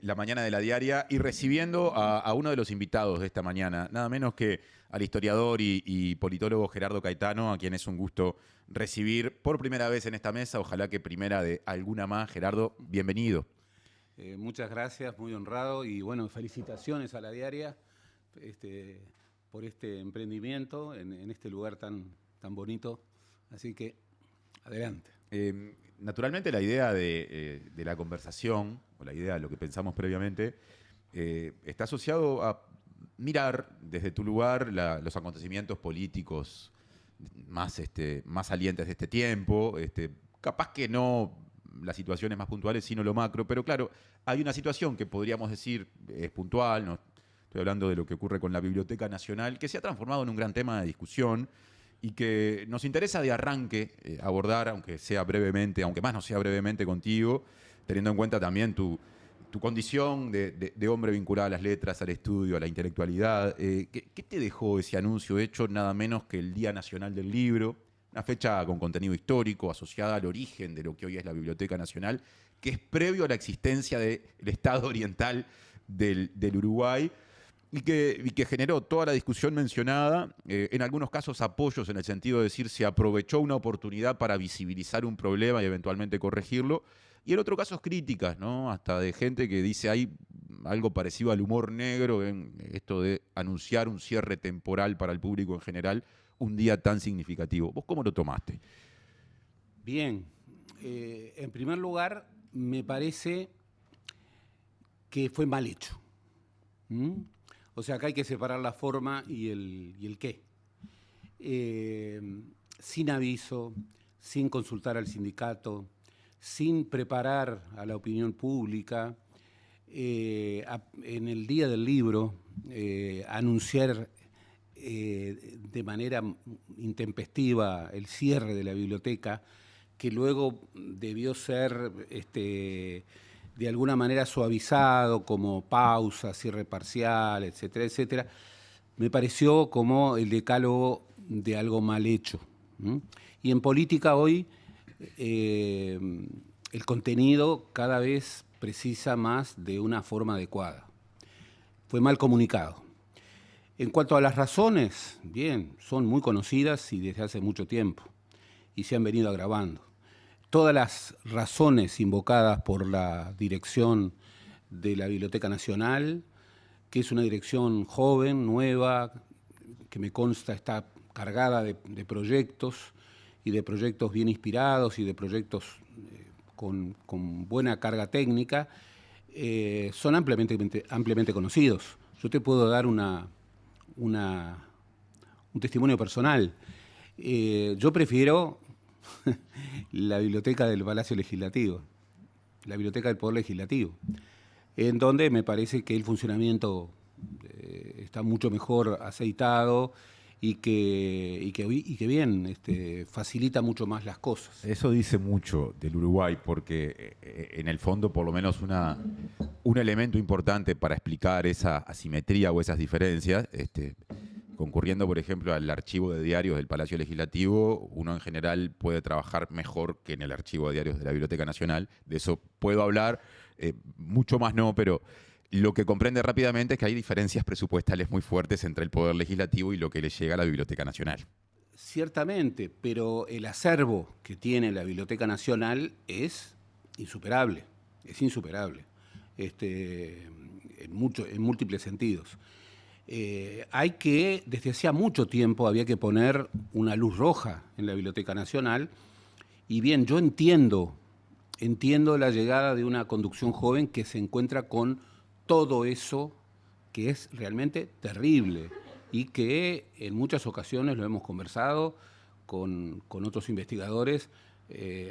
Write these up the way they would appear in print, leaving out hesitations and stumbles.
la mañana de la diaria y recibiendo a uno de los invitados de esta mañana, nada menos que al historiador y politólogo Gerardo Caetano, a quien es un gusto recibir por primera vez en esta mesa, ojalá que primera de alguna más. Gerardo, bienvenido. Muchas gracias, muy honrado y bueno, felicitaciones a la diaria por este emprendimiento en este lugar tan bonito. Así que, adelante. Naturalmente la idea de la conversación, o la idea de lo que pensamos previamente, está asociado a mirar desde tu lugar los acontecimientos políticos más salientes de este tiempo, capaz que no las situaciones más puntuales, sino lo macro, pero claro, hay una situación que podríamos decir es puntual, no estoy hablando de lo que ocurre con la Biblioteca Nacional, que se ha transformado en un gran tema de discusión y que nos interesa de arranque abordar, aunque sea brevemente, aunque más no sea brevemente contigo, teniendo en cuenta también tu condición de hombre vinculado a las letras, al estudio, a la intelectualidad. ¿Qué te dejó ese anuncio hecho nada menos que el Día Nacional del Libro? Una fecha con contenido histórico asociada al origen de lo que hoy es la Biblioteca Nacional, que es previo a la existencia del Estado oriental del Uruguay, y que generó toda la discusión mencionada, en algunos casos apoyos en el sentido de decir se aprovechó una oportunidad para visibilizar un problema y eventualmente corregirlo, y en otros casos críticas, ¿no? Hasta de gente que dice hay algo parecido al humor negro en esto de anunciar un cierre temporal para el público en general un día tan significativo. ¿Vos cómo lo tomaste? Bien, en primer lugar, me parece que fue mal hecho. ¿Mm? O sea, acá hay que separar la forma y el qué. Sin aviso, sin consultar al sindicato, sin preparar a la opinión pública, en el Día del Libro, anunciar de manera intempestiva el cierre de la biblioteca, que luego debió ser de alguna manera suavizado, como pausa, cierre parcial, etcétera, etcétera, me pareció como el decálogo de algo mal hecho. ¿Mm? Y en política hoy el contenido cada vez precisa más de una forma adecuada. Fue mal comunicado. En cuanto a las razones, bien, son muy conocidas y desde hace mucho tiempo, y se han venido agravando. Todas las razones invocadas por la dirección de la Biblioteca Nacional, que es una dirección joven, nueva, que me consta está cargada de proyectos, y de proyectos bien inspirados, y de proyectos con buena carga técnica, son ampliamente conocidos. Yo te puedo dar un testimonio personal. Yo prefiero la biblioteca del Palacio Legislativo, la biblioteca del Poder Legislativo, en donde me parece que el funcionamiento está mucho mejor aceitado y que bien, facilita mucho más las cosas. Eso dice mucho del Uruguay, porque en el fondo, por lo menos, un elemento importante para explicar esa asimetría o esas diferencias, concurriendo, por ejemplo, al archivo de diarios del Palacio Legislativo, uno en general puede trabajar mejor que en el archivo de diarios de la Biblioteca Nacional. De eso puedo hablar, mucho más no, pero lo que comprende rápidamente es que hay diferencias presupuestales muy fuertes entre el Poder Legislativo y lo que le llega a la Biblioteca Nacional. Ciertamente, pero el acervo que tiene la Biblioteca Nacional es insuperable, en múltiples sentidos. Hay que, desde hacía mucho tiempo, había que poner una luz roja en la Biblioteca Nacional, y bien, yo entiendo la llegada de una conducción joven que se encuentra con todo eso que es realmente terrible y que en muchas ocasiones lo hemos conversado con otros investigadores,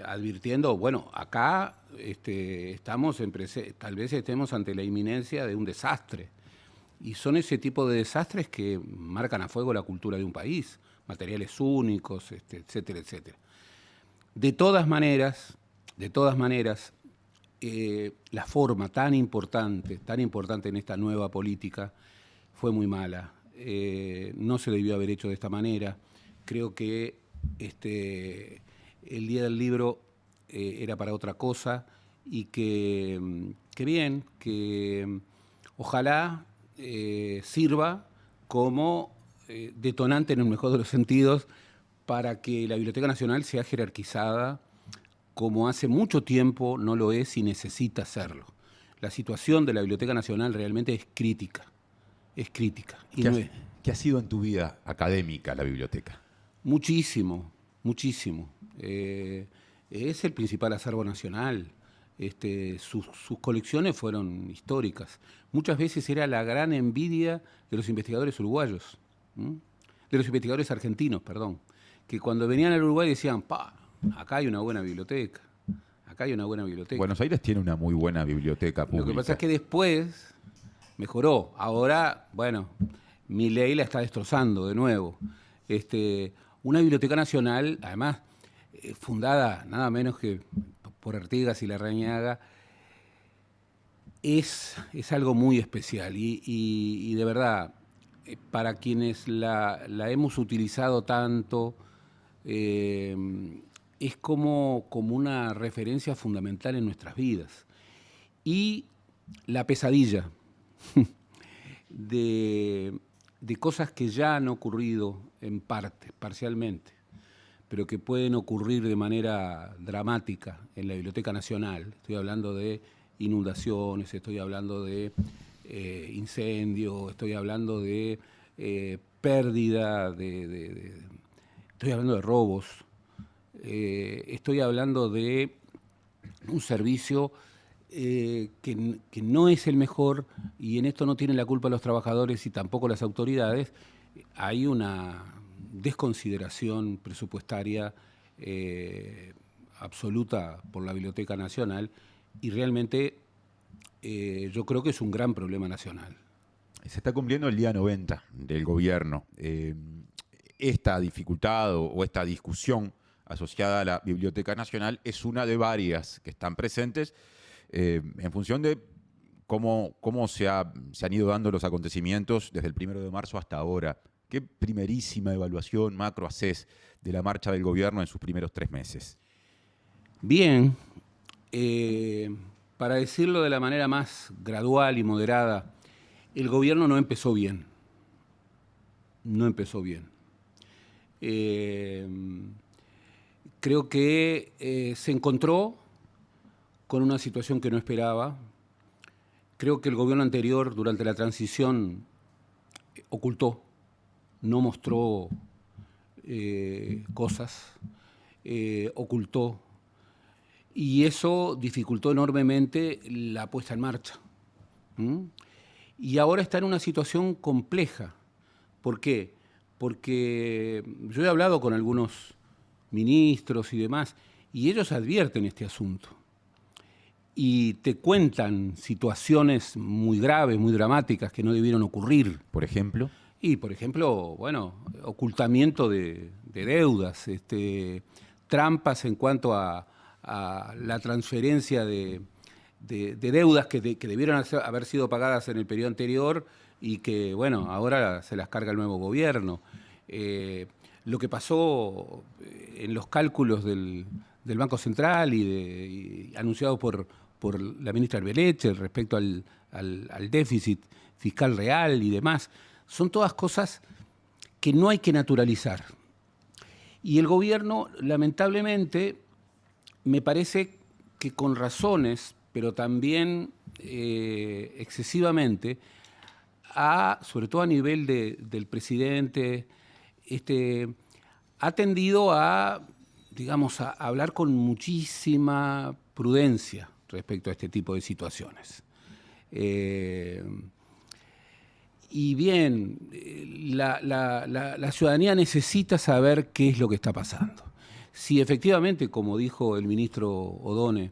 advirtiendo, bueno, acá estamos tal vez estemos ante la inminencia de un desastre. Y son ese tipo de desastres que marcan a fuego la cultura de un país, materiales únicos, etcétera, etcétera. De todas maneras, la forma tan importante en esta nueva política fue muy mala. No se debió haber hecho de esta manera. Creo que el Día del Libro era para otra cosa, y que bien, que ojalá sirva como detonante en el mejor de los sentidos para que la Biblioteca Nacional sea jerarquizada como hace mucho tiempo no lo es y necesita serlo. La situación de la Biblioteca Nacional realmente es crítica. Es crítica. Y ¿Qué ha sido en tu vida académica la biblioteca? Muchísimo, muchísimo. Es el principal acervo nacional. Sus colecciones fueron históricas. Muchas veces era la gran envidia de los investigadores uruguayos, de los investigadores argentinos, perdón, que cuando venían al Uruguay decían, acá hay una buena biblioteca, acá hay una buena biblioteca. Buenos Aires tiene una muy buena biblioteca pública. Lo que pasa es que después mejoró. Ahora, bueno, Milei la está destrozando de nuevo. Una biblioteca nacional, además, fundada nada menos que por Artigas y Larrañaga, es algo muy especial. Y de verdad, para quienes la hemos utilizado tanto, es como una referencia fundamental en nuestras vidas. Y la pesadilla de cosas que ya han ocurrido en parte, parcialmente, pero que pueden ocurrir de manera dramática en la Biblioteca Nacional. Estoy hablando de inundaciones, estoy hablando de incendios, estoy hablando de pérdida, estoy hablando de robos, estoy hablando de un servicio que no es el mejor, y en esto no tienen la culpa los trabajadores y tampoco las autoridades. Hay una desconsideración presupuestaria absoluta por la Biblioteca Nacional y realmente yo creo que es un gran problema nacional. Se está cumpliendo el día 90 del gobierno. Esta dificultad o esta discusión asociada a la Biblioteca Nacional es una de varias que están presentes en función de cómo se han ido dando los acontecimientos desde el 1 de marzo hasta ahora. ¿Qué primerísima evaluación macro haces de la marcha del gobierno en sus primeros 3 meses? Bien, para decirlo de la manera más gradual y moderada, el gobierno no empezó bien. No empezó bien. Creo que se encontró con una situación que no esperaba. Creo que el gobierno anterior, durante la transición, ocultó, no mostró cosas, ocultó, y eso dificultó enormemente la puesta en marcha. Y ahora está en una situación compleja. ¿Por qué? Porque yo he hablado con algunos ministros y demás, y ellos advierten este asunto. Y te cuentan situaciones muy graves, muy dramáticas, que no debieron ocurrir. ¿Por ejemplo? Y, por ejemplo, bueno, ocultamiento de deudas, trampas en cuanto a la transferencia de deudas que debieron haber sido pagadas en el periodo anterior y que, bueno, ahora se las carga el nuevo gobierno. Lo que pasó en los cálculos del Banco Central y anunciado por la ministra Arbeleche respecto al déficit fiscal real y demás, son todas cosas que no hay que naturalizar. Y el gobierno, lamentablemente, me parece que con razones, pero también excesivamente, sobre todo a nivel del presidente, ha tendido a, digamos, a hablar con muchísima prudencia respecto a este tipo de situaciones. Y bien, la ciudadanía necesita saber qué es lo que está pasando. Si efectivamente, como dijo el ministro Odone,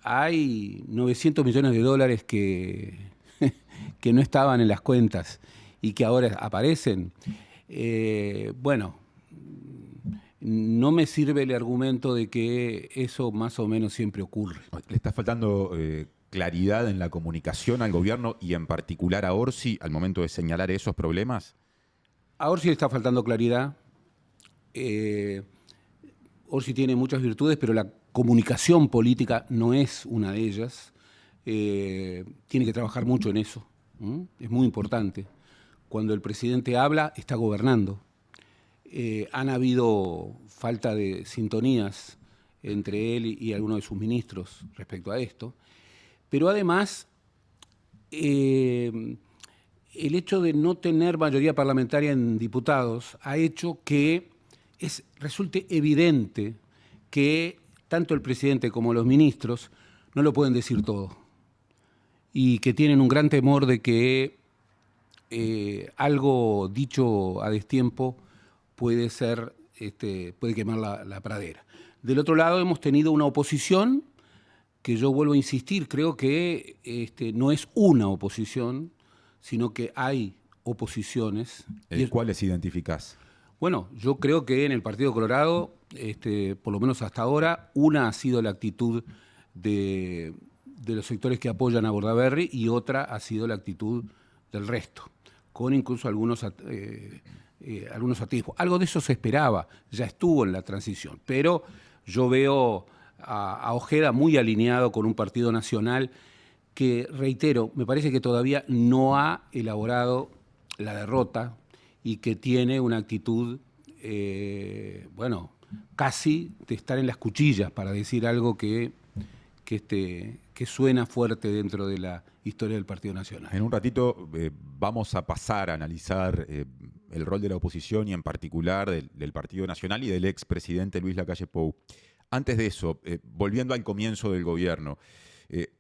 hay 900 millones de dólares que no estaban en las cuentas y que ahora aparecen, bueno, no me sirve el argumento de que eso más o menos siempre ocurre. ¿Le está faltando claridad en la comunicación al gobierno y en particular a Orsi al momento de señalar esos problemas? A Orsi le está faltando claridad. Orsi tiene muchas virtudes, pero comunicación política no es una de ellas. Tiene que trabajar mucho en eso. Es muy importante. Cuando el presidente habla, está gobernando. Han habido falta de sintonías entre él y algunos de sus ministros respecto a esto. Pero además, el hecho de no tener mayoría parlamentaria en diputados ha hecho que resulte evidente que tanto el presidente como los ministros no lo pueden decir todo y que tienen un gran temor de que algo dicho a destiempo puede quemar la pradera. Del otro lado hemos tenido una oposición que yo vuelvo a insistir, creo que no es una oposición, sino que hay oposiciones. ¿Cuáles identificás? Bueno, yo creo que en el Partido Colorado, por lo menos hasta ahora, una ha sido la actitud de los sectores que apoyan a Bordaberry y otra ha sido la actitud del resto, con incluso algunos atisbos. Algo de eso se esperaba, ya estuvo en la transición, pero yo veo a Ojeda muy alineado con un partido nacional que, reitero, me parece que todavía no ha elaborado la derrota y que tiene una actitud, casi de estar en las cuchillas, para decir algo que suena fuerte dentro de la historia del Partido Nacional. En un ratito vamos a pasar a analizar el rol de la oposición y en particular del Partido Nacional y del expresidente Luis Lacalle Pou. Antes de eso, volviendo al comienzo del gobierno,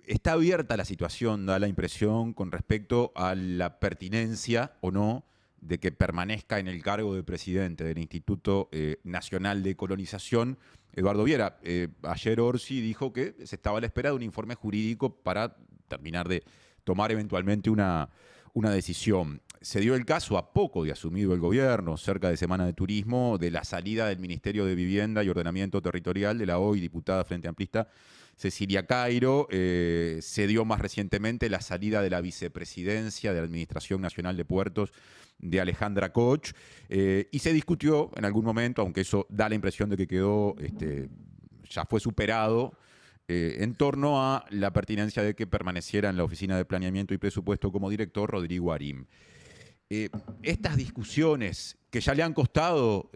¿está abierta la situación, da la impresión, con respecto a la pertinencia o no de que permanezca en el cargo de presidente del Instituto Nacional de Colonización Eduardo Viera? Ayer Orsi dijo que se estaba a la espera de un informe jurídico para terminar de tomar eventualmente una decisión. Se dio el caso a poco de asumido el gobierno, cerca de Semana de Turismo, de la salida del Ministerio de Vivienda y Ordenamiento Territorial de la hoy diputada Frente Amplista Cecilia Cairo. Se dio más recientemente la salida de la vicepresidencia de la Administración Nacional de Puertos de Alejandra Koch, y se discutió en algún momento, aunque eso da la impresión de que quedó, ya fue superado, en torno a la pertinencia de que permaneciera en la Oficina de Planeamiento y Presupuesto como director Rodrigo Arim. Estas discusiones que ya le han costado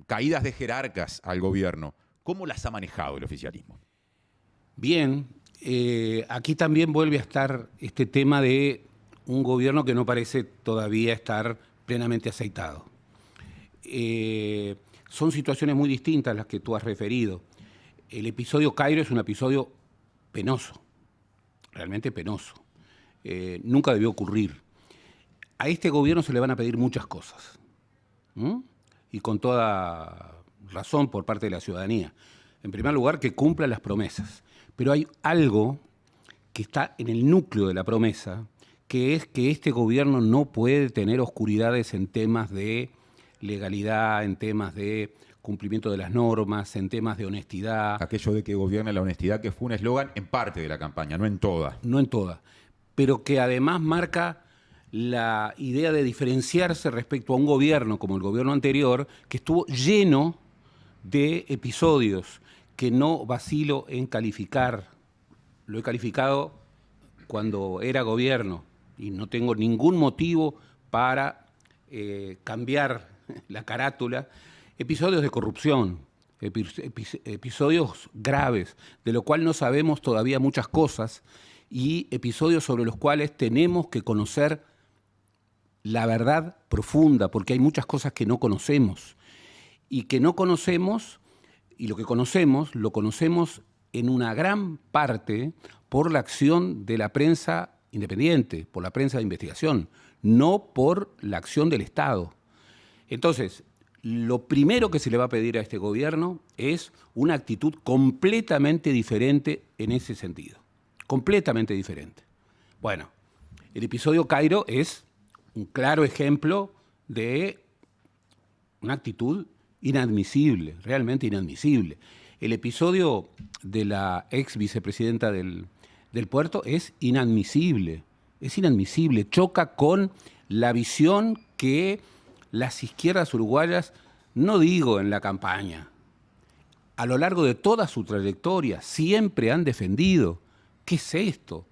caídas de jerarcas al gobierno, ¿cómo las ha manejado el oficialismo? Bien, aquí también vuelve a estar este tema de un gobierno que no parece todavía estar plenamente aceitado. Son situaciones muy distintas las que tú has referido. El episodio Cairo es un episodio penoso, realmente penoso. Nunca debió ocurrir. A este gobierno se le van a pedir muchas cosas, y con toda razón por parte de la ciudadanía. En primer lugar, que cumpla las promesas. Pero hay algo que está en el núcleo de la promesa, que es que este gobierno no puede tener oscuridades en temas de legalidad, en temas de cumplimiento de las normas, en temas de honestidad. Aquello de que gobierna la honestidad, que fue un eslogan en parte de la campaña, no en toda. No en toda, pero que además marca la idea de diferenciarse respecto a un gobierno como el gobierno anterior, que estuvo lleno de episodios que no vacilo en calificar. Lo he calificado cuando era gobierno y no tengo ningún motivo para cambiar la carátula. Episodios de corrupción, episodios graves, de lo cual no sabemos todavía muchas cosas, y episodios sobre los cuales tenemos que conocer la verdad profunda, porque hay muchas cosas que no conocemos, y que no conocemos, y lo que conocemos, lo conocemos en una gran parte por la acción de la prensa independiente, por la prensa de investigación, no por la acción del Estado. Entonces, lo primero que se le va a pedir a este gobierno es una actitud completamente diferente en ese sentido. Completamente diferente. Bueno, el episodio Cairo es un claro ejemplo de una actitud inadmisible, realmente inadmisible. El episodio de la ex vicepresidenta del puerto es inadmisible, choca con la visión que las izquierdas uruguayas, no digo en la campaña, a lo largo de toda su trayectoria, siempre han defendido. ¿Qué es esto?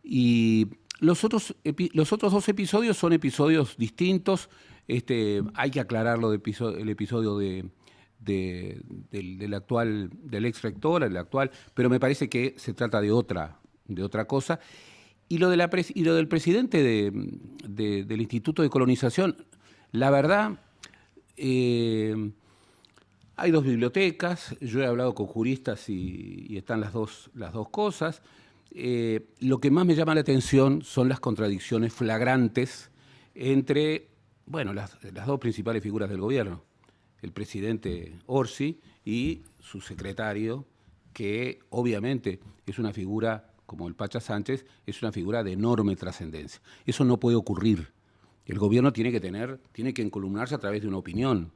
Y los otros dos episodios son episodios distintos. Hay que aclararlo el episodio del actual, del ex rector, el actual, pero me parece que se trata de otra cosa. Y lo del presidente del Instituto de Colonización, la verdad, hay dos bibliotecas, yo he hablado con juristas y están las dos cosas. Lo que más me llama la atención son las contradicciones flagrantes entre, bueno, las dos principales figuras del gobierno, el presidente Orsi y su secretario, que obviamente es una figura, como el Pacha Sánchez, es una figura de enorme trascendencia. Eso no puede ocurrir. El gobierno tiene que encolumnarse a través de una opinión,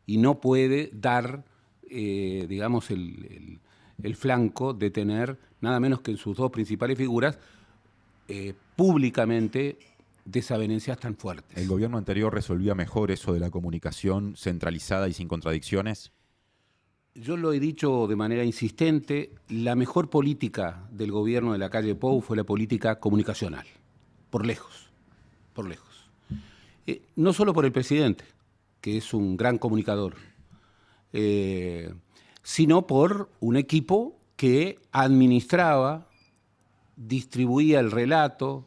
y no puede dar, digamos, el flanco de tener nada menos que en sus dos principales figuras públicamente desavenencias tan fuertes. ¿El gobierno anterior resolvía mejor eso de la comunicación centralizada y sin contradicciones? Yo lo he dicho de manera insistente, la mejor política del gobierno de la calle Pou fue la política comunicacional, por lejos, por lejos. No solo por el presidente, que es un gran comunicador, sino por un equipo que administraba, distribuía el relato,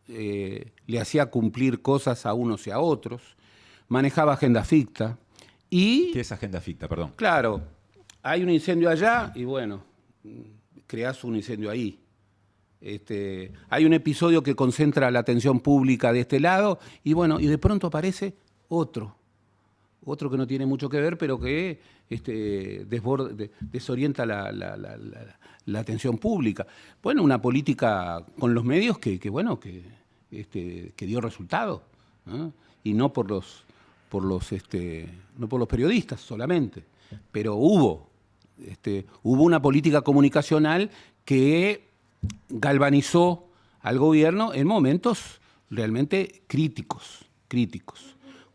le hacía cumplir cosas a unos y a otros, manejaba agenda ficta y... ¿Qué es agenda ficta, perdón? Claro, hay un incendio allá y bueno, creás un incendio ahí. Hay un episodio que concentra la atención pública de este lado y bueno, y de pronto aparece otro que no tiene mucho que ver, pero que desorienta la atención pública. Bueno, una política con los medios que dio resultado, ¿no? Y no por los periodistas solamente, pero hubo una política comunicacional que galvanizó al gobierno en momentos realmente críticos,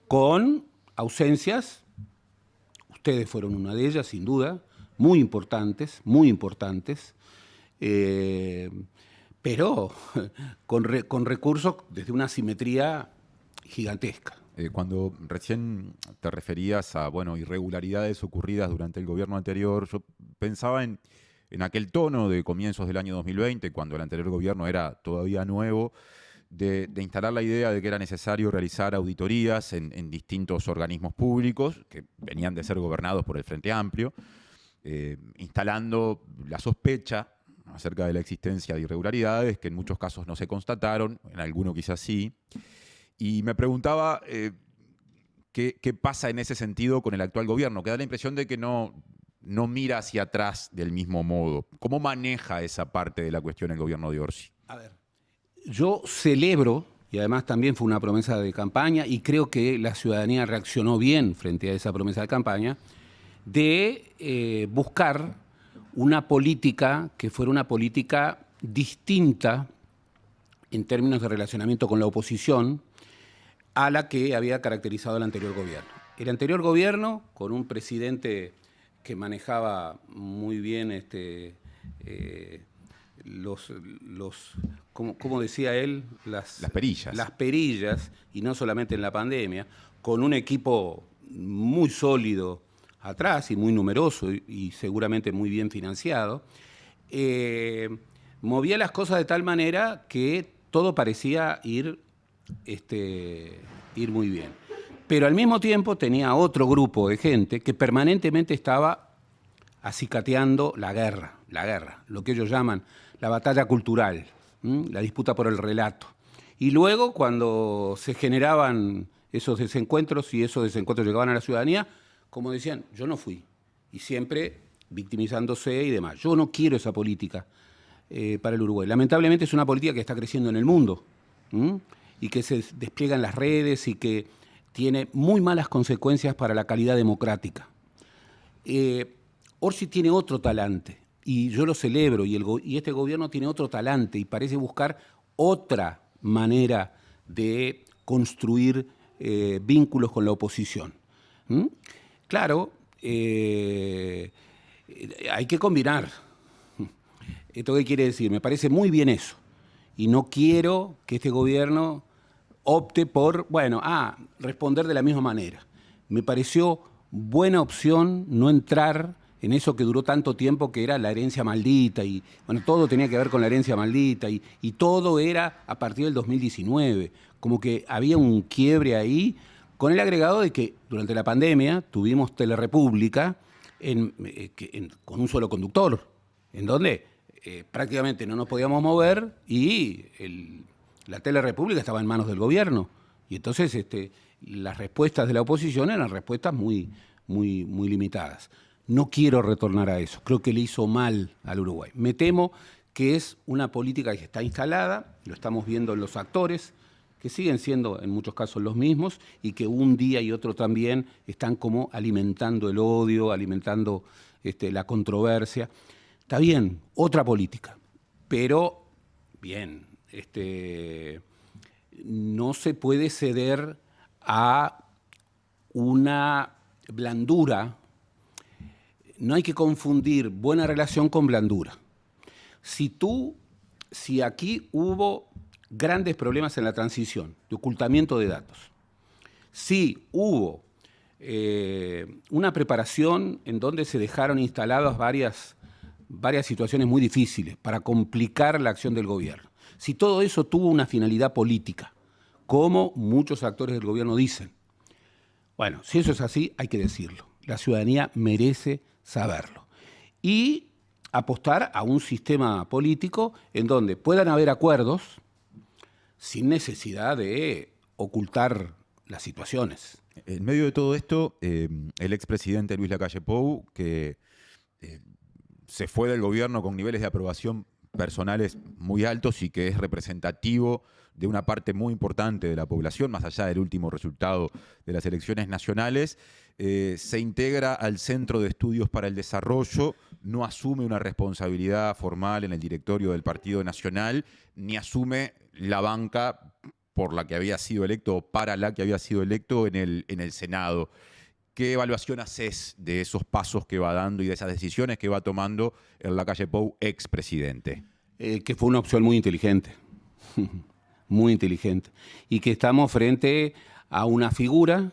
con ausencias. Ustedes fueron una de ellas, sin duda, muy importantes, pero con recursos desde una simetría gigantesca. Cuando recién te referías a irregularidades ocurridas durante el gobierno anterior, yo pensaba en aquel tono de comienzos del año 2020, cuando el anterior gobierno era todavía nuevo, de instalar la idea de que era necesario realizar auditorías en distintos organismos públicos que venían de ser gobernados por el Frente Amplio, instalando la sospecha acerca de la existencia de irregularidades que en muchos casos no se constataron, en alguno quizás sí. Y me preguntaba qué pasa en ese sentido con el actual gobierno, que da la impresión de que no mira hacia atrás del mismo modo. ¿Cómo maneja esa parte de la cuestión el gobierno de Orsi? A ver, yo celebro, y además también fue una promesa de campaña, y creo que la ciudadanía reaccionó bien frente a esa promesa de campaña, de buscar una política que fuera una política distinta en términos de relacionamiento con la oposición a la que había caracterizado el anterior gobierno. El anterior gobierno, con un presidente que manejaba muy bien ¿cómo decía él? Las perillas. Las perillas, y no solamente en la pandemia, con un equipo muy sólido atrás y muy numeroso y seguramente muy bien financiado, movía las cosas de tal manera que todo parecía ir muy bien. Pero al mismo tiempo tenía otro grupo de gente que permanentemente estaba acicateando la guerra, lo que ellos llaman la batalla cultural, la disputa por el relato. Y luego, cuando se generaban esos desencuentros y esos desencuentros llegaban a la ciudadanía, como decían, yo no fui, y siempre victimizándose y demás. Yo no quiero esa política para el Uruguay. Lamentablemente es una política que está creciendo en el mundo, y que se despliega en las redes y que tiene muy malas consecuencias para la calidad democrática. Orsi tiene otro talante, y yo lo celebro, y este gobierno tiene otro talante, y parece buscar otra manera de construir vínculos con la oposición. Claro, hay que combinar. ¿Esto qué quiere decir? Me parece muy bien eso. Y no quiero que este gobierno opte por, responder de la misma manera. Me pareció buena opción no entrar en eso que duró tanto tiempo, que era la herencia maldita, y bueno, todo tenía que ver con la herencia maldita, y todo era a partir del 2019. Como que había un quiebre ahí, con el agregado de que durante la pandemia tuvimos Telerepública con un solo conductor, en donde prácticamente no nos podíamos mover y la Telerepública estaba en manos del gobierno. Y entonces las respuestas de la oposición eran respuestas muy limitadas. No quiero retornar a eso. Creo que le hizo mal al Uruguay. Me temo que es una política que está instalada, lo estamos viendo en los actores, que siguen siendo en muchos casos los mismos y que un día y otro también están como alimentando el odio, alimentando la controversia. Está bien, otra política, pero bien, no se puede ceder a una blandura. No hay que confundir buena relación con blandura. Si aquí hubo grandes problemas en la transición, de ocultamiento de datos, si hubo una preparación en donde se dejaron instaladas varias situaciones muy difíciles para complicar la acción del gobierno, si todo eso tuvo una finalidad política, como muchos actores del gobierno dicen, bueno, si eso es así, hay que decirlo. La ciudadanía merece saberlo. Y apostar a un sistema político en donde puedan haber acuerdos sin necesidad de ocultar las situaciones. En medio de todo esto, el expresidente Luis Lacalle Pou, que se fue del gobierno con niveles de aprobación personales muy altos y que es representativo de una parte muy importante de la población, más allá del último resultado de las elecciones nacionales, se integra al Centro de Estudios para el Desarrollo, no asume una responsabilidad formal en el directorio del Partido Nacional, ni asume la banca por la que había sido electo o para la que había sido electo en el Senado. ¿Qué evaluación haces de esos pasos que va dando y de esas decisiones que va tomando el Lacalle Pou, expresidente? Que fue una opción muy inteligente, muy inteligente. Y que estamos frente a una figura,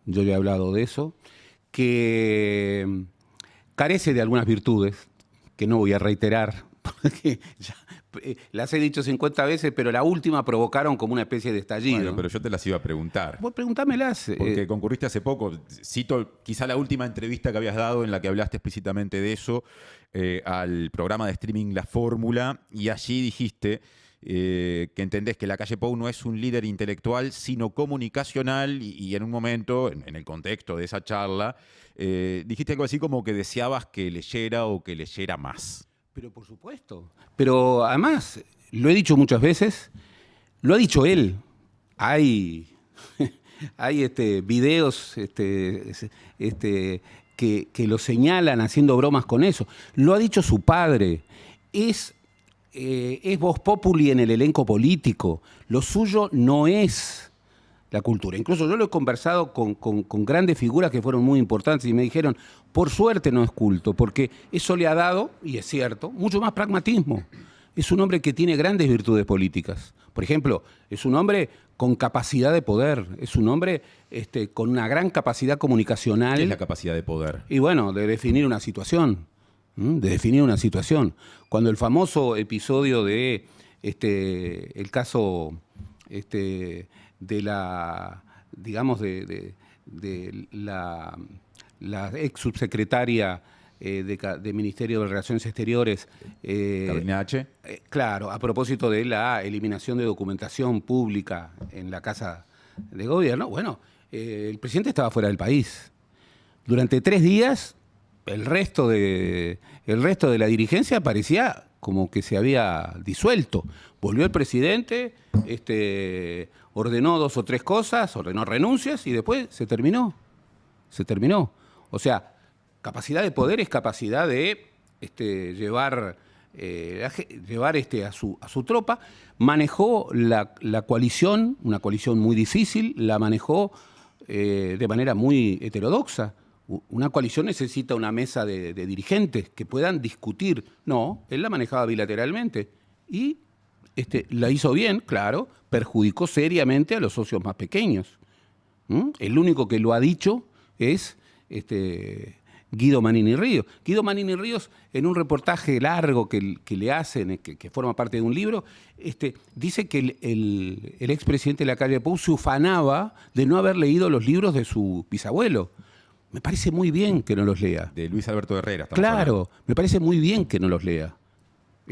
yo ya he hablado de eso, que carece de algunas virtudes, que no voy a reiterar, porque ya las he dicho 50 veces, pero la última provocaron como una especie de estallido. Bueno, pero yo te las iba a preguntar. Vos preguntámelas. Porque concurriste hace poco, cito quizá la última entrevista que habías dado en la que hablaste explícitamente de eso, al programa de streaming La Fórmula, y allí dijiste que entendés que Lacalle Pou no es un líder intelectual, sino comunicacional, y en un momento, en el contexto de esa charla, dijiste algo así como que deseabas que leyera o que leyera más. Pero por supuesto. Pero además, lo he dicho muchas veces, lo ha dicho él. Hay videos que lo señalan haciendo bromas con eso. Lo ha dicho su padre. Es vox populi en el elenco político. Lo suyo no es la cultura. Incluso yo lo he conversado con grandes figuras que fueron muy importantes y me dijeron, por suerte no es culto, porque eso le ha dado, y es cierto, mucho más pragmatismo. Es un hombre que tiene grandes virtudes políticas. Por ejemplo, es un hombre con capacidad de poder, es un hombre con una gran capacidad comunicacional. ¿Qué es la capacidad de poder? Y bueno, de definir una situación. Cuando el famoso episodio de el caso de la, digamos, de la ex subsecretaria de Ministerio de Relaciones Exteriores. Carolina H. Claro, a propósito de la eliminación de documentación pública en la Casa de Gobierno. Bueno, el presidente estaba fuera del país. Durante 3 días, el resto de la dirigencia parecía como que se había disuelto. Volvió el presidente, ordenó 2 o 3 cosas, ordenó renuncias y después se terminó. O sea, capacidad de poder es capacidad de llevar a su tropa. Manejó la coalición, una coalición muy difícil, la manejó de manera muy heterodoxa, Una coalición necesita una mesa de dirigentes que puedan discutir. No, él la manejaba bilateralmente y la hizo bien, claro, perjudicó seriamente a los socios más pequeños. El único que lo ha dicho es Guido Manini Ríos. Guido Manini Ríos, en un reportaje largo que le hacen, que forma parte de un libro, dice que el expresidente de la calle Pou se ufanaba de no haber leído los libros de su bisabuelo. Me parece muy bien que no los lea. De Luis Alberto Herrera. Claro, hablando. me parece muy bien que no los lea.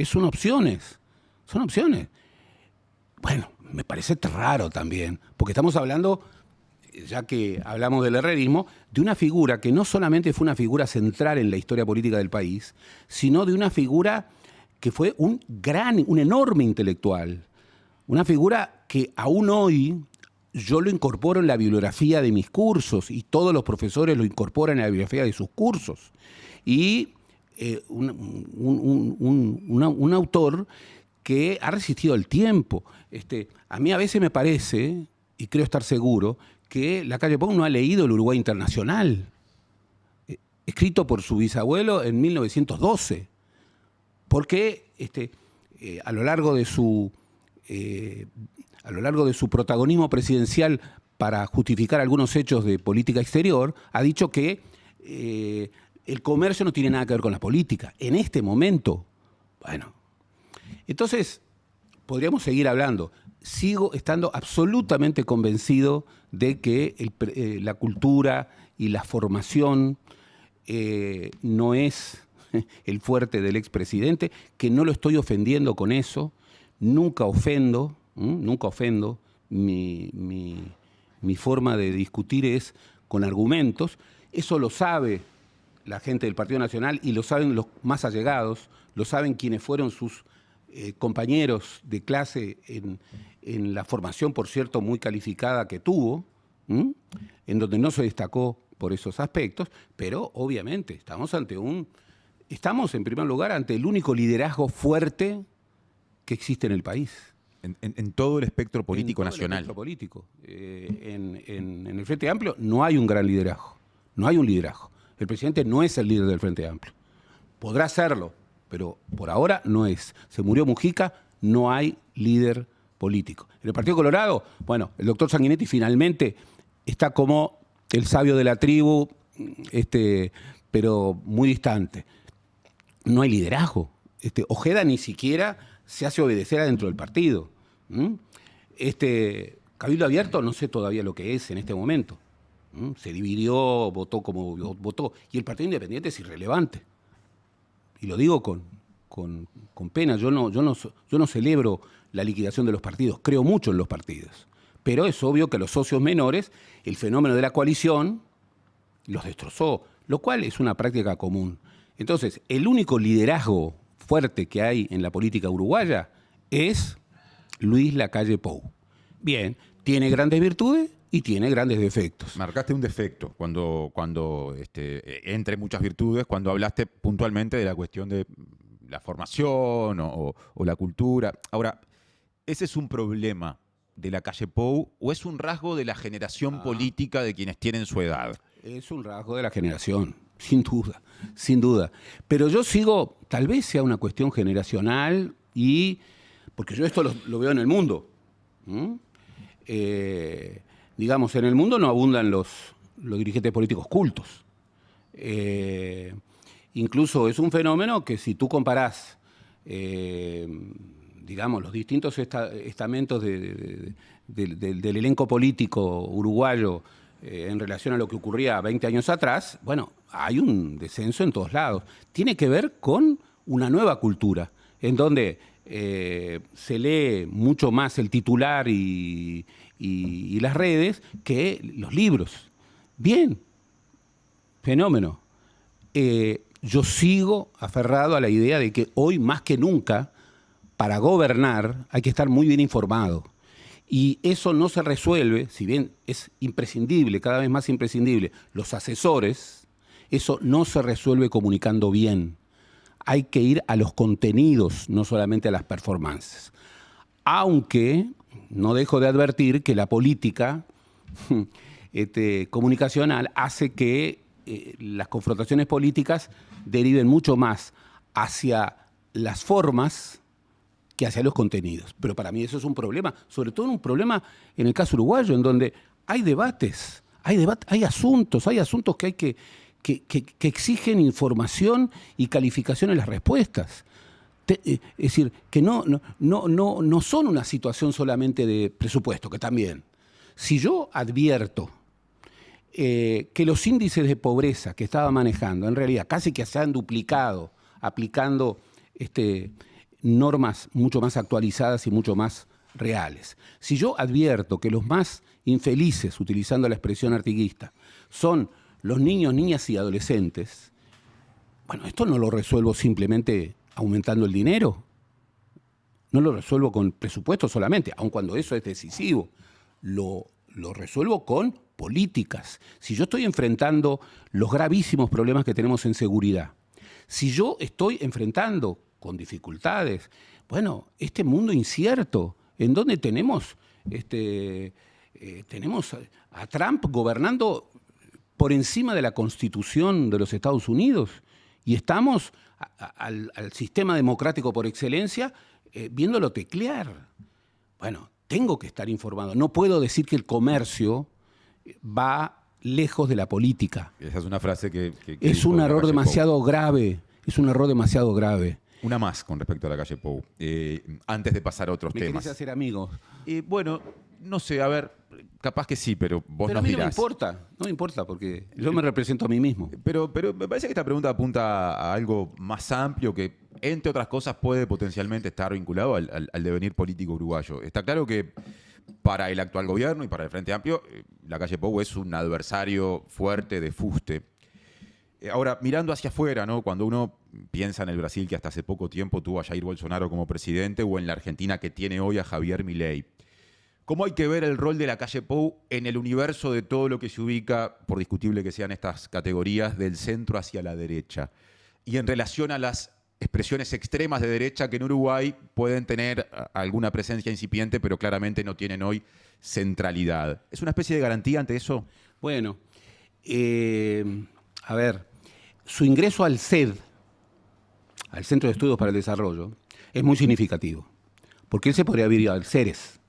Son opciones. Son opciones. Bueno, me parece raro también, porque estamos hablando, ya que hablamos del herrerismo, de una figura que no solamente fue una figura central en la historia política del país, sino de una figura que fue un enorme intelectual. Una figura que aún hoy yo lo incorporo en la bibliografía de mis cursos y todos los profesores lo incorporan en la bibliografía de sus cursos. Y un autor que ha resistido el tiempo. A mí a veces me parece, y creo estar seguro, que la calle Pou no ha leído el Uruguay Internacional, escrito por su bisabuelo en 1912, porque a lo largo de su protagonismo presidencial para justificar algunos hechos de política exterior, ha dicho que el comercio no tiene nada que ver con la política. En este momento, bueno, entonces podríamos seguir hablando. Sigo estando absolutamente convencido de que la cultura y la formación no es el fuerte del expresidente, que no lo estoy ofendiendo con eso, nunca ofendo. Mi forma de discutir es con argumentos. Eso lo sabe la gente del Partido Nacional y lo saben los más allegados, lo saben quienes fueron sus compañeros de clase en la formación, por cierto, muy calificada que tuvo, en donde no se destacó por esos aspectos, pero obviamente estamos en primer lugar ante el único liderazgo fuerte que existe en el país. En todo el espectro político nacional. El espectro político. En el Frente Amplio no hay un gran liderazgo. No hay un liderazgo. El presidente no es el líder del Frente Amplio. Podrá serlo, pero por ahora no es. Se murió Mujica, no hay líder político. En el Partido Colorado, bueno, el doctor Sanguinetti finalmente está como el sabio de la tribu, pero muy distante. No hay liderazgo. Ojeda ni siquiera se hace obedecer adentro del partido. Cabildo Abierto no sé todavía lo que es en este momento. Se dividió, votó como votó, y el Partido Independiente es irrelevante. Y lo digo con pena, yo no celebro la liquidación de los partidos, creo mucho en los partidos. Pero es obvio que los socios menores, el fenómeno de la coalición, los destrozó, lo cual es una práctica común. Entonces, el único liderazgo fuerte que hay en la política uruguaya es Luis Lacalle Pou. Bien, tiene grandes virtudes y tiene grandes defectos. Marcaste un defecto cuando entre muchas virtudes, cuando hablaste puntualmente de la cuestión de la formación o la cultura. Ahora, ¿ese es un problema de la calle Pou o es un rasgo de la generación política de quienes tienen su edad? Es un rasgo de la generación, sin duda, sin duda. Pero yo sigo, tal vez sea una cuestión generacional porque yo esto lo veo en el mundo. Digamos, en el mundo no abundan los dirigentes políticos cultos. Incluso es un fenómeno que si tú comparás, digamos, los distintos estamentos del elenco político uruguayo en relación a lo que ocurría 20 años atrás, bueno, hay un descenso en todos lados. Tiene que ver con una nueva cultura, en donde se lee mucho más el titular y las redes que los libros. Bien, fenómeno. Yo sigo aferrado a la idea de que hoy más que nunca, para gobernar, hay que estar muy bien informado. Y eso no se resuelve, si bien es imprescindible, cada vez más imprescindible, los asesores, eso no se resuelve comunicando bien. Hay que ir a los contenidos, no solamente a las performances. Aunque no dejo de advertir que la política comunicacional hace que las confrontaciones políticas deriven mucho más hacia las formas que hacia los contenidos. Pero para mí eso es un problema, sobre todo un problema en el caso uruguayo, en donde hay debates, hay asuntos que hay que exigen información y calificación en las respuestas. Es decir, que no son una situación solamente de presupuesto, que también. Si yo advierto que los índices de pobreza que estaba manejando, en realidad casi que se han duplicado, aplicando normas mucho más actualizadas y mucho más reales. Si yo advierto que los más infelices, utilizando la expresión artiguista, son los niños, niñas y adolescentes, bueno, esto no lo resuelvo simplemente aumentando el dinero, no lo resuelvo con presupuesto solamente, aun cuando eso es decisivo, lo resuelvo con políticas. Si yo estoy enfrentando los gravísimos problemas que tenemos en seguridad, si yo estoy enfrentando con dificultades, bueno, este mundo incierto, en donde tenemos a Trump gobernando por encima de la Constitución de los Estados Unidos y estamos al sistema democrático por excelencia viéndolo teclear. Bueno, tengo que estar informado. No puedo decir que el comercio va lejos de la política. Esa es una frase que es un error demasiado grave. Es un error demasiado grave. Una más con respecto a la calle Pou, antes de pasar a otros temas. ¿Me querés hacer amigos? Bueno, no sé, a ver, capaz que sí, pero vos pero nos dirás. No me importa, porque yo me represento a mí mismo. Pero me parece que esta pregunta apunta a algo más amplio que, entre otras cosas, puede potencialmente estar vinculado al devenir político uruguayo. Está claro que para el actual gobierno y para el Frente Amplio, la calle Pou es un adversario fuerte de fuste. Ahora, mirando hacia afuera, ¿no? Cuando uno piensa en el Brasil, que hasta hace poco tiempo tuvo a Jair Bolsonaro como presidente, o en la Argentina, que tiene hoy a Javier Milei, ¿cómo hay que ver el rol de la calle Pou en el universo de todo lo que se ubica, por discutible que sean estas categorías, del centro hacia la derecha? Y en relación a las expresiones extremas de derecha que en Uruguay pueden tener alguna presencia incipiente, pero claramente no tienen hoy centralidad. ¿Es una especie de garantía ante eso? Bueno, a ver, su ingreso al CED, al Centro de Estudios para el Desarrollo, es muy significativo, porque él se podría haber ido al CERES,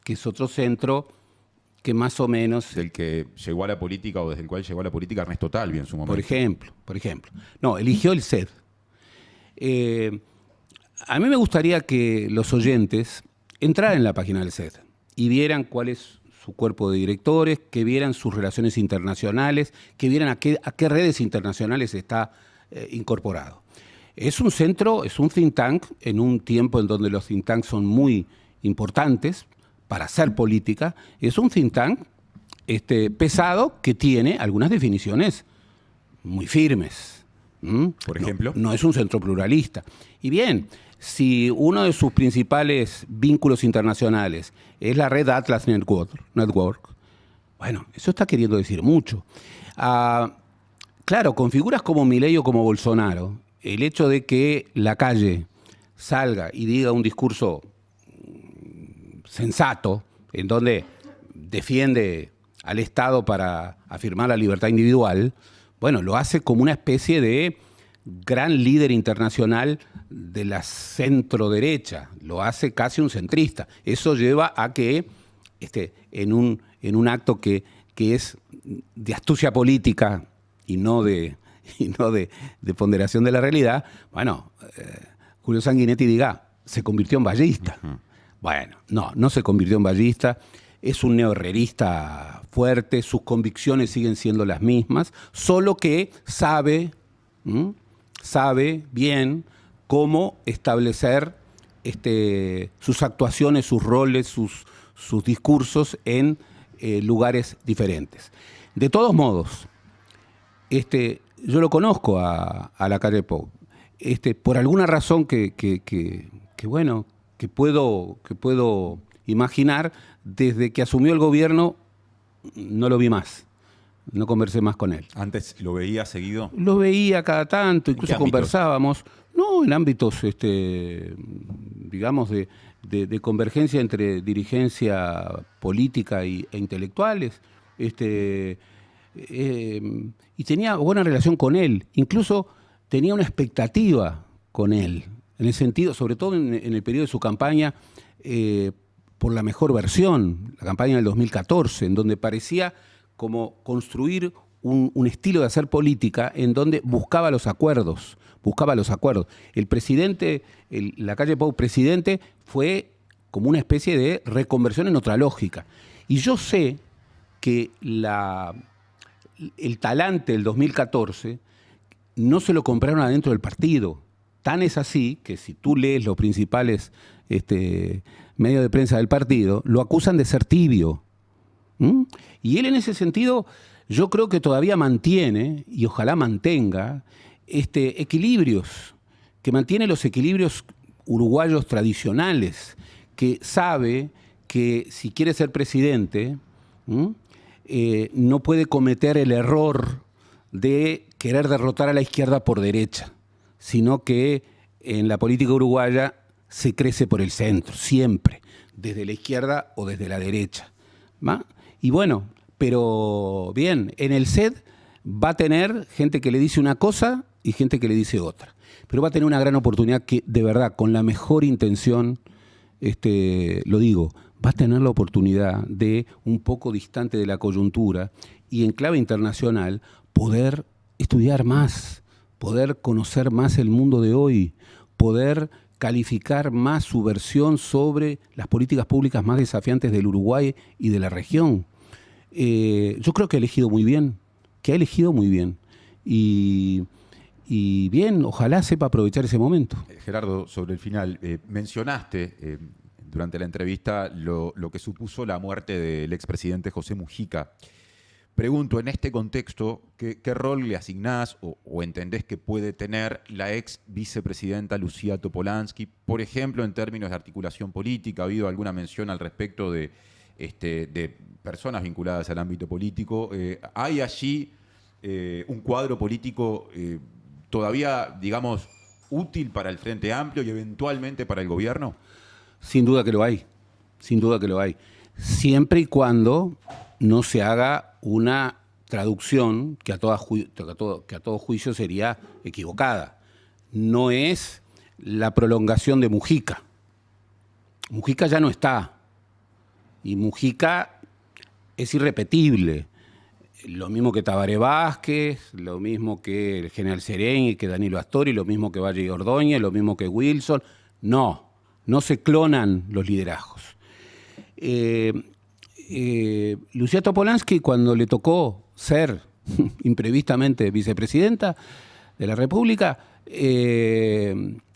que es otro centro que más o menos... Del que llegó a la política o desde el cual llegó a la política Ernesto Talvi en su momento. Por ejemplo. No, eligió el CED. A mí me gustaría que los oyentes entraran en la página del CED y vieran cuál es su cuerpo de directores, que vieran sus relaciones internacionales, que vieran a qué redes internacionales está incorporado. Es un centro, es un think tank, en un tiempo en donde los think tanks son muy importantes para hacer política. Es un think tank pesado que tiene algunas definiciones muy firmes. Por ejemplo. No es un centro pluralista. Y bien, si uno de sus principales vínculos internacionales es la red Atlas Network, bueno, eso está queriendo decir mucho. Claro, con figuras como Milei o como Bolsonaro, el hecho de que la calle salga y diga un discurso sensato, en donde defiende al Estado para afirmar la libertad individual, bueno, lo hace como una especie de gran líder internacional de la centro-derecha, lo hace casi un centrista. Eso lleva a que en un acto que es de astucia política y no de ponderación de la realidad, bueno, Julio Sanguinetti diga, se convirtió en ballista. Uh-huh. Bueno, no se convirtió en ballista, es un neoherrerista fuerte, sus convicciones siguen siendo las mismas, solo que sabe bien cómo establecer sus actuaciones, sus roles, sus discursos en lugares diferentes. De todos modos, yo lo conozco a la calle Pou. Por alguna razón que puedo imaginar, desde que asumió el gobierno no lo vi más. No conversé más con él. ¿Antes lo veía seguido? Lo veía cada tanto, incluso conversábamos. No, en ámbitos, digamos, de convergencia entre dirigencia política e intelectuales. y tenía buena relación con él. Incluso tenía una expectativa con él, en el sentido, sobre todo en el periodo de su campaña por la mejor versión, la campaña del 2014, en donde parecía como construir un estilo de hacer política en donde buscaba los acuerdos. El presidente, Lacalle Pou presidente, fue como una especie de reconversión en otra lógica. Y yo sé que el talante del 2014 no se lo compraron adentro del partido. Tan es así que si tú lees los principales medios de prensa del partido, lo acusan de ser tibio. Y él en ese sentido, yo creo que todavía mantiene, y ojalá mantenga, equilibrios, que mantiene los equilibrios uruguayos tradicionales, que sabe que si quiere ser presidente, no puede cometer el error de querer derrotar a la izquierda por derecha, sino que en la política uruguaya se crece por el centro, siempre, desde la izquierda o desde la derecha. ¿Va? Y bueno, pero bien, en el CED va a tener gente que le dice una cosa y gente que le dice otra. Pero va a tener una gran oportunidad que, de verdad, con la mejor intención, lo digo, va a tener la oportunidad de, un poco distante de la coyuntura y en clave internacional, poder estudiar más, poder conocer más el mundo de hoy, poder calificar más su versión sobre las políticas públicas más desafiantes del Uruguay y de la región. Yo creo que ha elegido muy bien, y bien, ojalá sepa aprovechar ese momento. Gerardo, sobre el final, mencionaste durante la entrevista lo que supuso la muerte del expresidente José Mujica. Pregunto, en este contexto, ¿qué rol le asignás o entendés que puede tener la ex vicepresidenta Lucía Topolansky, por ejemplo, en términos de articulación política? ¿Ha habido alguna mención al respecto de personas vinculadas al ámbito político? ¿Hay allí un cuadro político todavía, digamos, útil para el Frente Amplio y eventualmente para el gobierno? Sin duda que lo hay, siempre y cuando no se haga una traducción que a todo juicio sería equivocada. No es la prolongación de Mujica. Mujica ya no está. Y Mujica es irrepetible. Lo mismo que Tabaré Vázquez, lo mismo que el general Serén, que Danilo Astori, lo mismo que Valle y Ordóñez, lo mismo que Wilson. No se clonan los liderazgos. Lucía Topolansky, cuando le tocó ser imprevistamente vicepresidenta de la República,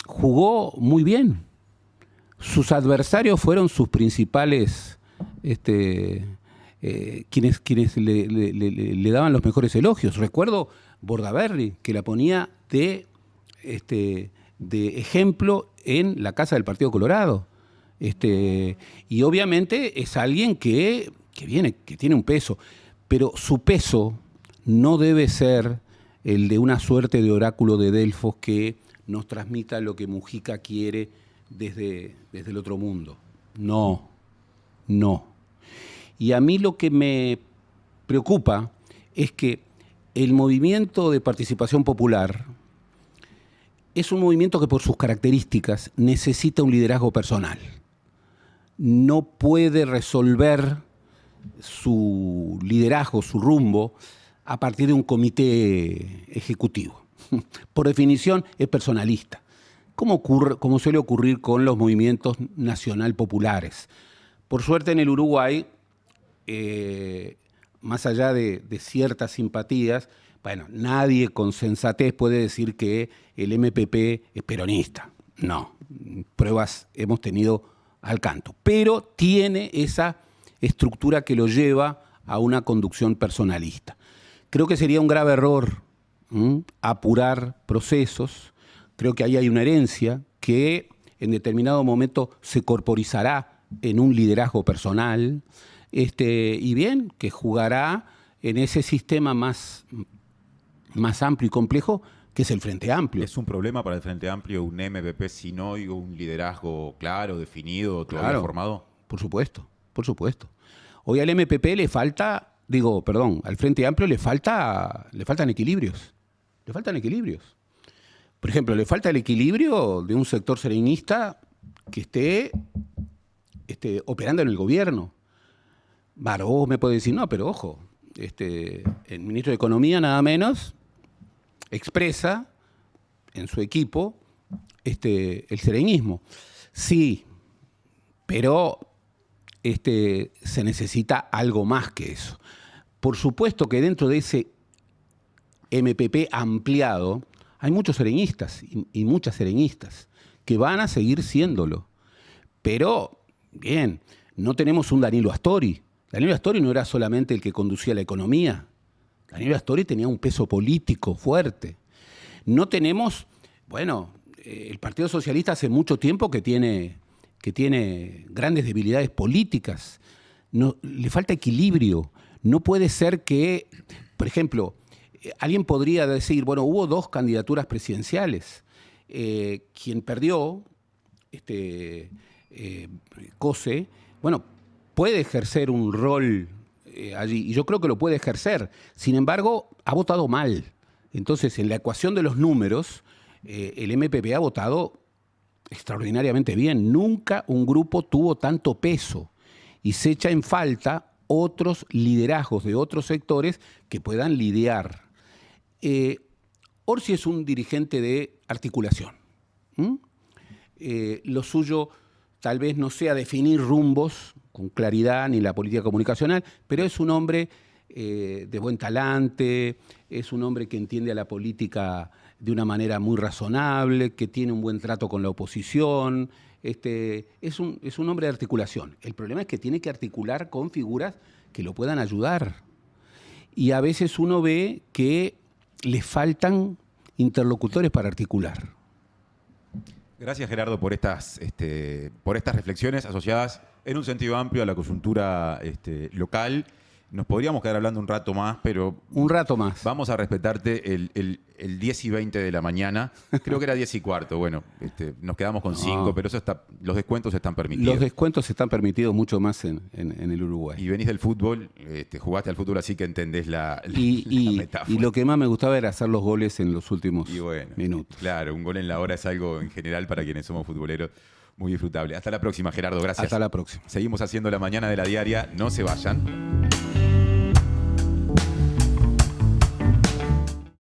jugó muy bien. Sus adversarios fueron sus principales, quienes le daban los mejores elogios. Recuerdo Bordaberry, que la ponía de ejemplo en la Casa del Partido Colorado. Y obviamente es alguien que tiene un peso, pero su peso no debe ser el de una suerte de oráculo de Delfos que nos transmita lo que Mujica quiere desde el otro mundo. No. Y a mí lo que me preocupa es que el movimiento de participación popular es un movimiento que por sus características necesita un liderazgo personal. No puede resolver su liderazgo, su rumbo, a partir de un comité ejecutivo. Por definición, es personalista, como suele ocurrir con los movimientos nacional populares. Por suerte, en el Uruguay, más allá de ciertas simpatías, bueno, nadie con sensatez puede decir que el MPP es peronista. No, pruebas hemos tenido al canto, pero tiene esa estructura que lo lleva a una conducción personalista. Creo que sería un grave error apurar procesos. Creo que ahí hay una herencia que en determinado momento se corporizará en un liderazgo personal, y bien, que jugará en ese sistema más amplio y complejo que es el Frente Amplio. ¿Es un problema para el Frente Amplio un MPP sin hoy un liderazgo claro, definido, todavía formado? Por supuesto. Hoy al MPP le falta al Frente Amplio le faltan equilibrios. Le faltan equilibrios. Por ejemplo, le falta el equilibrio de un sector serenista que esté operando en el gobierno. Vos me podés decir, no, pero ojo, el ministro de Economía nada menos expresa en su equipo el sereñismo. Sí, pero se necesita algo más que eso. Por supuesto que dentro de ese MPP ampliado hay muchos sereñistas y muchas sereñistas que van a seguir siéndolo. Pero, bien, no tenemos un Danilo Astori. Danilo Astori no era solamente el que conducía la economía. Danilo Astori tenía un peso político fuerte. No tenemos, el Partido Socialista hace mucho tiempo que tiene grandes debilidades políticas. No, le falta equilibrio. No puede ser que, por ejemplo, alguien podría decir, hubo 2 candidaturas presidenciales. Quien perdió, Cose, puede ejercer un rol allí, y yo creo que lo puede ejercer. Sin embargo, ha votado mal. Entonces, en la ecuación de los números, el MPP ha votado extraordinariamente bien. Nunca un grupo tuvo tanto peso y se echa en falta otros liderazgos de otros sectores que puedan lidiar. Orsi es un dirigente de articulación. Lo suyo tal vez no sea definir rumbos con claridad ni la política comunicacional, pero es un hombre de buen talante, es un hombre que entiende a la política de una manera muy razonable, que tiene un buen trato con la oposición. Es un hombre de articulación. El problema es que tiene que articular con figuras que lo puedan ayudar. Y a veces uno ve que le faltan interlocutores para articular. Gracias, Gerardo, por estas reflexiones asociadas en un sentido amplio a la coyuntura local. Nos podríamos quedar hablando un rato más, pero... Un rato más. Vamos a respetarte el 10 y 20 de la mañana. Creo que era 10 y cuarto. Bueno, nos quedamos con 5, pero eso los descuentos están permitidos. Los descuentos están permitidos mucho más en el Uruguay. Y venís del fútbol, jugaste al fútbol, así que entendés la metáfora. Y lo que más me gustaba era hacer los goles en los últimos minutos. Claro, un gol en la hora es algo en general para quienes somos futboleros muy disfrutable. Hasta la próxima, Gerardo. Gracias. Hasta la próxima. Seguimos haciendo la mañana de la diaria. No se vayan.